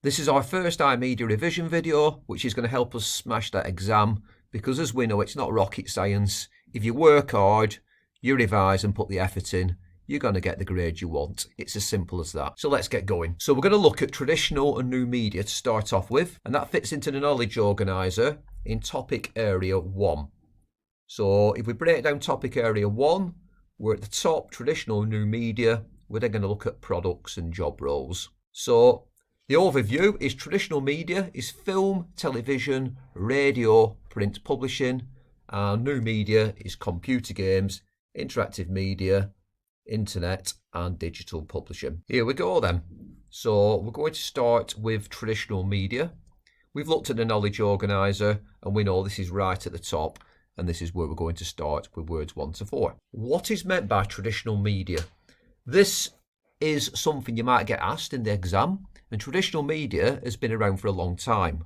This is our first iMedia revision video, which is going to help us smash that exam, because as we know, it's not rocket science. If you work hard, you revise and put the effort in, you're going to get the grade you want. It's as simple as that. So let's get going. So we're going to look at traditional and new media to start off with, and that fits into the knowledge organiser in topic area 1. So if we break down topic area 1, we're at the top, traditional and new media. We're then going to look at products and job roles. So the overview is traditional media is film, television, radio, print publishing, and new media is computer games, interactive media, internet and digital publishing. Here we go then. So we're going to start with traditional media. We've looked at the knowledge organiser and we know this is right at the top, and this is where we're going to start with words 1 to 4. What is meant by traditional media? This is something you might get asked in the exam, and traditional media has been around for a long time.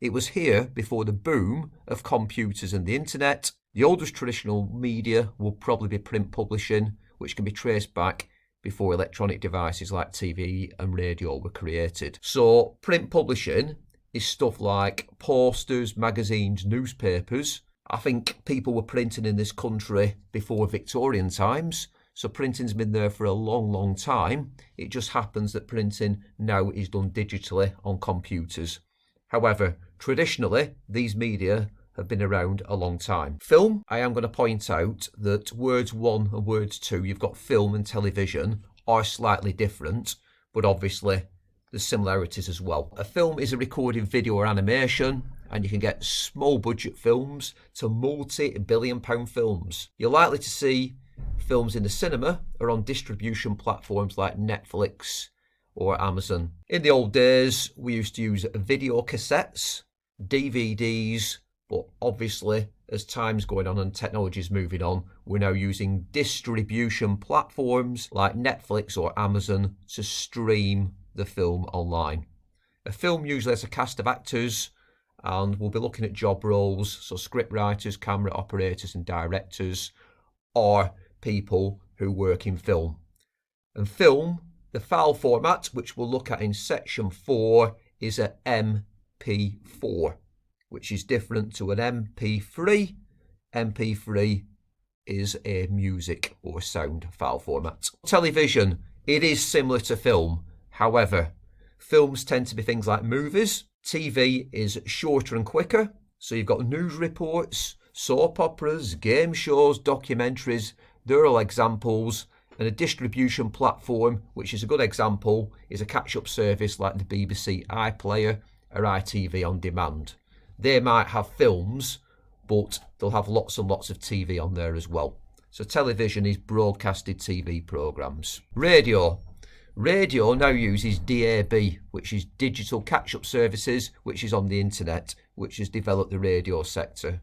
It was here before the boom of computers and the internet. The oldest traditional media will probably be print publishing, which can be traced back before electronic devices like TV and radio were created. So print publishing is stuff like posters, magazines, newspapers. I think people were printing in this country before Victorian times, so printing's been there for a long, long time. It just happens that printing now is done digitally on computers. However, traditionally, these media have been around a long time. Film, I am going to point out that words 1 and words 2, you've got film and television, are slightly different, but obviously there's similarities as well. A film is a recorded video or animation, and you can get small budget films to multi-billion pound films. You're likely to see films in the cinema or on distribution platforms like Netflix or Amazon. In the old days, we used to use video cassettes, DVDs, but obviously as time's going on and technology's moving on, we're now using distribution platforms like Netflix or Amazon to stream the film online. A film usually has a cast of actors, and we'll be looking at job roles, so script writers, camera operators and directors are people who work in film. And film, the file format, which we'll look at in section 4, is a MP4, which is different to an MP3. MP3 is a music or sound file format. Television, it is similar to film. However, films tend to be things like movies. TV is shorter and quicker. So you've got news reports, soap operas, game shows, documentaries. They're all examples. And a distribution platform, which is a good example, is a catch-up service like the BBC iPlayer or ITV On Demand. They might have films, but they'll have lots and lots of TV on there as well. So television is broadcasted TV programmes. Radio. Radio now uses DAB, which is digital catch-up services, which is on the internet, which has developed the radio sector.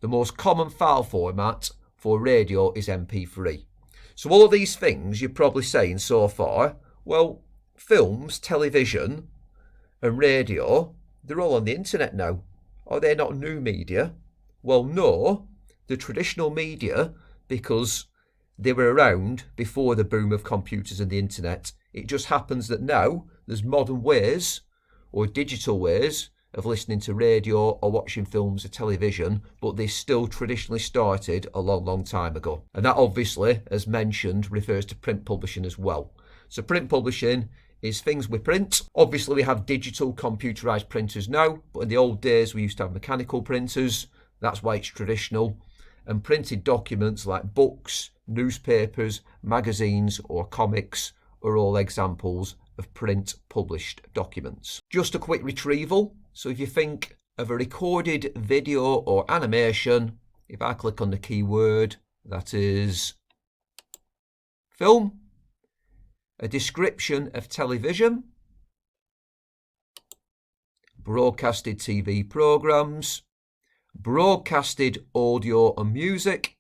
The most common file format for radio is MP3. So all of these things you're probably saying so far, well, films, television and radio, they're all on the internet now. Are they not new media? Well, no, the traditional media, because they were around before the boom of computers and the internet. It just happens that now there's modern ways or digital ways of listening to radio or watching films or television, but they still traditionally started a long, long time ago. And that obviously, as mentioned, refers to print publishing as well. So print publishing is things we print. Obviously we have digital computerized printers now, but in the old days we used to have mechanical printers. That's why it's traditional. And printed documents like books, newspapers, magazines or comics are all examples of print published documents. Just a quick retrieval. So if you think of a recorded video or animation, if I click on the keyword, that is film, a description of television, broadcasted TV programmes, broadcasted audio and music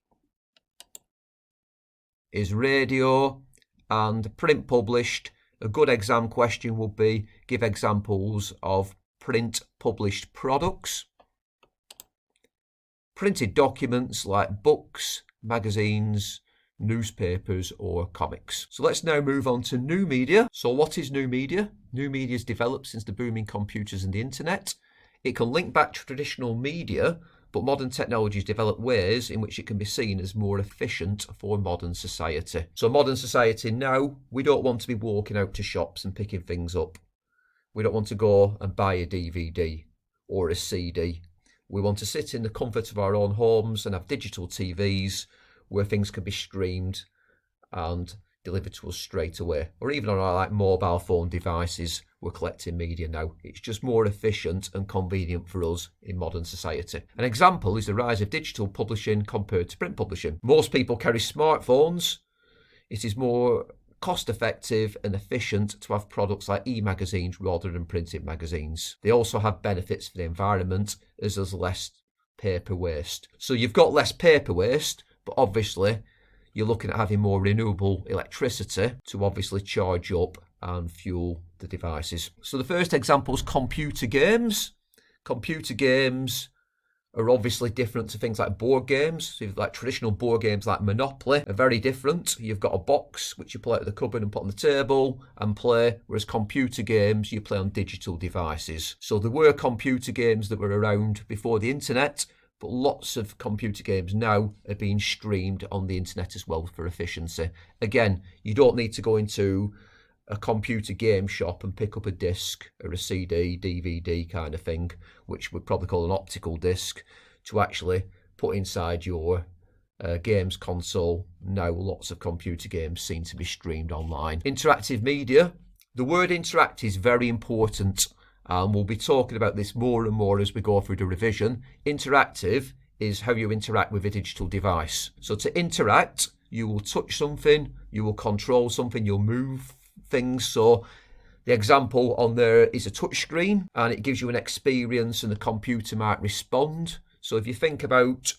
is radio, and print published. A good exam question would be give examples of print published products. Printed documents like books, magazines, newspapers or comics. So let's now move on to new media. So what is new media? New media is developed since the booming computers and the internet. It can link back to traditional media, but modern technologies develop ways in which it can be seen as more efficient for modern society. So modern society now, we don't want to be walking out to shops and picking things up. We don't want to go and buy a DVD or a CD. We want to sit in the comfort of our own homes and have digital TVs where things can be streamed and delivered to us straight away. Or even on our mobile phone devices, we're collecting media now. It's just more efficient and convenient for us in modern society. An example is the rise of digital publishing compared to print publishing. Most people carry smartphones. It is more cost effective and efficient to have products like e-magazines rather than printed magazines. They also have benefits for the environment as there's less paper waste. So you've got less paper waste, but obviously you're looking at having more renewable electricity to obviously charge up and fuel the devices. So the first example is computer games. Computer games are obviously different to things like board games. So like traditional board games like Monopoly are very different. You've got a box which you pull out of the cupboard and put on the table and play, whereas computer games you play on digital devices. So there were computer games that were around before the internet, but lots of computer games now are being streamed on the internet as well for efficiency. Again, you don't need to go into a computer game shop and pick up a disc or a CD, DVD kind of thing, which we'd probably call an optical disc, to actually put inside your games console. Now lots of computer games seem to be streamed online. Interactive media. The word interact is very important, and we'll be talking about this more and more as we go through the revision. Interactive is how you interact with a digital device. So to interact, you will touch something, you will control something, you'll move things. So the example on there is a touch screen, and it gives you an experience and the computer might respond. So if you think about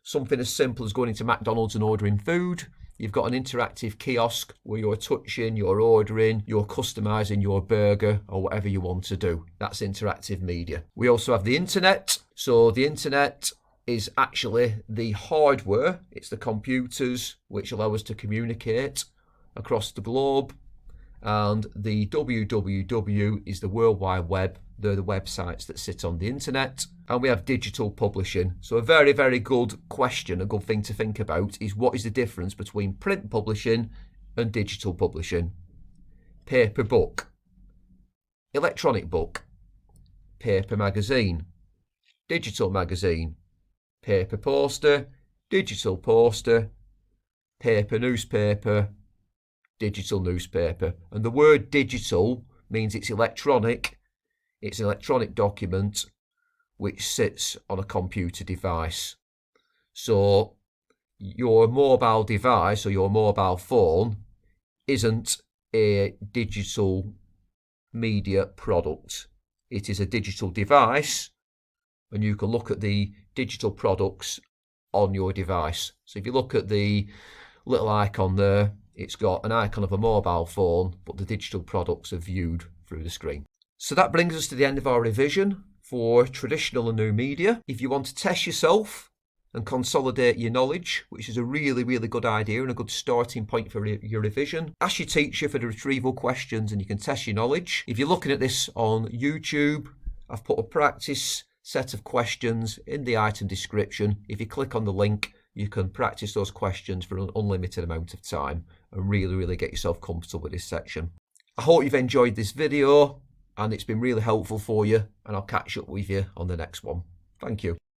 something as simple as going into McDonald's and ordering food, you've got an interactive kiosk where you're touching, you're ordering, you're customizing your burger or whatever you want to do. That's interactive media. We also have the internet. So the internet is actually the hardware. It's the computers which allow us to communicate across the globe. And the www is the World Wide Web. They're the websites that sit on the internet. And we have digital publishing. So a very, very good question, a good thing to think about is what is the difference between print publishing and digital publishing? Paper book, electronic book, paper magazine, digital magazine, paper poster, digital poster, paper newspaper, digital newspaper. And the word digital means it's electronic. It's an electronic document which sits on a computer device. So your mobile device or your mobile phone isn't a digital media product. It is a digital device, and you can look at the digital products on your device. So if you look at the little icon there, it's got an icon of a mobile phone, but the digital products are viewed through the screen. So that brings us to the end of our revision for traditional and new media. If you want to test yourself and consolidate your knowledge, which is a really, really good idea and a good starting point for your revision, ask your teacher for the retrieval questions and you can test your knowledge. If you're looking at this on YouTube, I've put a practice set of questions in the item description. If you click on the link, you can practice those questions for an unlimited amount of time and really, really get yourself comfortable with this section. I hope you've enjoyed this video and it's been really helpful for you, and I'll catch up with you on the next one. Thank you.